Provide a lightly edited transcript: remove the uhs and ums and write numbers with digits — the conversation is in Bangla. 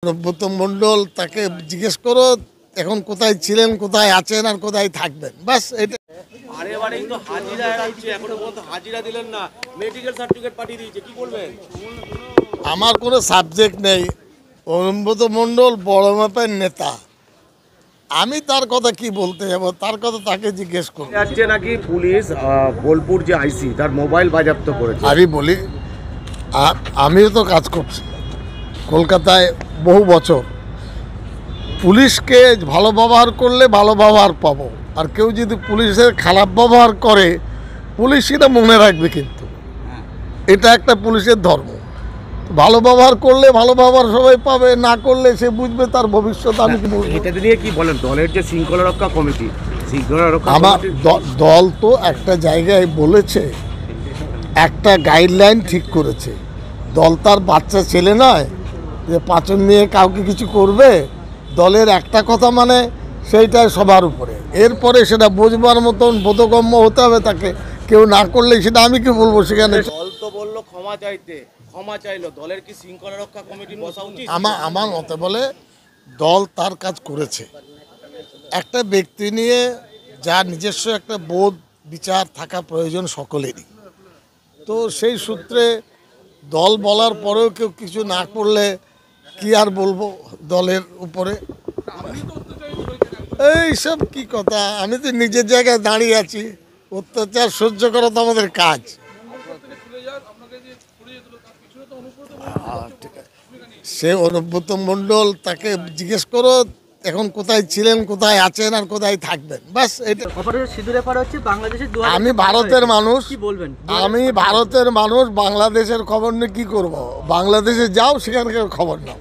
অনুব্রত মণ্ডল তাকে জিজ্ঞেস করো এখন কোথায় ছিলেন, কোথায় আছেন আর কোথায় থাকবেন, বাস এটা। বারেই তো হাজিরা এড়াচ্ছে, এখনো পর্যন্ত হাজিরা দিলেন না, মেডিকেল সার্টিফিকেট পাঠিয়ে দিয়েছে, কি করবেন? আমার কোনো সাবজেক্ট নেই। অনুব্রত মণ্ডল বড় মাপের নেতা, আমি তার কথা কি বলতে যাব, তার কথা তাকে জিজ্ঞেস করব। যাচ্ছে নাকি পুলিশ বোলপুর যে আইসি তার মোবাইল বাজেয়াপ্ত করেছে। আমি বলি আমিও তো কাজ করছি কলকাতায় বহু বছর। পুলিশকে ভালো ব্যবহার করলে ভালো ব্যবহার পাবো, আর কেউ যদি পুলিশের খারাপ ব্যবহার করে পুলিশ সেটা মনে রাখবে, কিন্তু এটা একটা পুলিশের ধর্ম। ভালো ব্যবহার করলে ভালো ব্যবহার সবাই পাবে, না করলে সে বুঝবে তার ভবিষ্যৎ। আমি কি বলবো, এটা নিয়ে কি বলেন? দলের যে শৃঙ্খলা রক্ষা কমিটি, আমার দল তো একটা জায়গায় বলেছে, একটা গাইডলাইন ঠিক করেছে। দল তার বাচ্চা ছেলে নয় যে পাচন নিয়ে কাউকে কিছু করবে। দলের একটা কথা মানে সেইটাই সবার উপরে, এরপরে সেটা বোঝবার মতন বোধগম্য হতে হবে তাকে। কেউ না করলে সেটা আমি কি বলবো সেখানে। দল তো বললো ক্ষমা চাইতে, ক্ষমা চাইলো, দলের কি শৃঙ্খলা রক্ষা কমিটি বসা উচিত? আমার মতে বলে দল তার কাজ করেছে। একটা ব্যক্তি নিয়ে যার নিজস্ব একটা বোধ বিচার থাকা প্রয়োজন সকলেরই, তো সেই সূত্রে দল বলার পরেও কেউ কিছু না করলে কি আর বলবো দলের উপরে। এইসব কি কথা, আমি তো নিজের জায়গায় দাঁড়িয়ে আছি। অত্যাচার সহ্য করা তো আমাদের কাজ। সে অনুব্রত মণ্ডল তাকে জিজ্ঞেস করো এখন কোথায় ছিলেন, কোথায় আছেন আর কোথায় থাকবেন, বাস এটা। আমি ভারতের মানুষ, আমি ভারতের মানুষ, বাংলাদেশের খবর নিয়ে কি করব? বাংলাদেশে যাও, সেখানকার খবর নাও।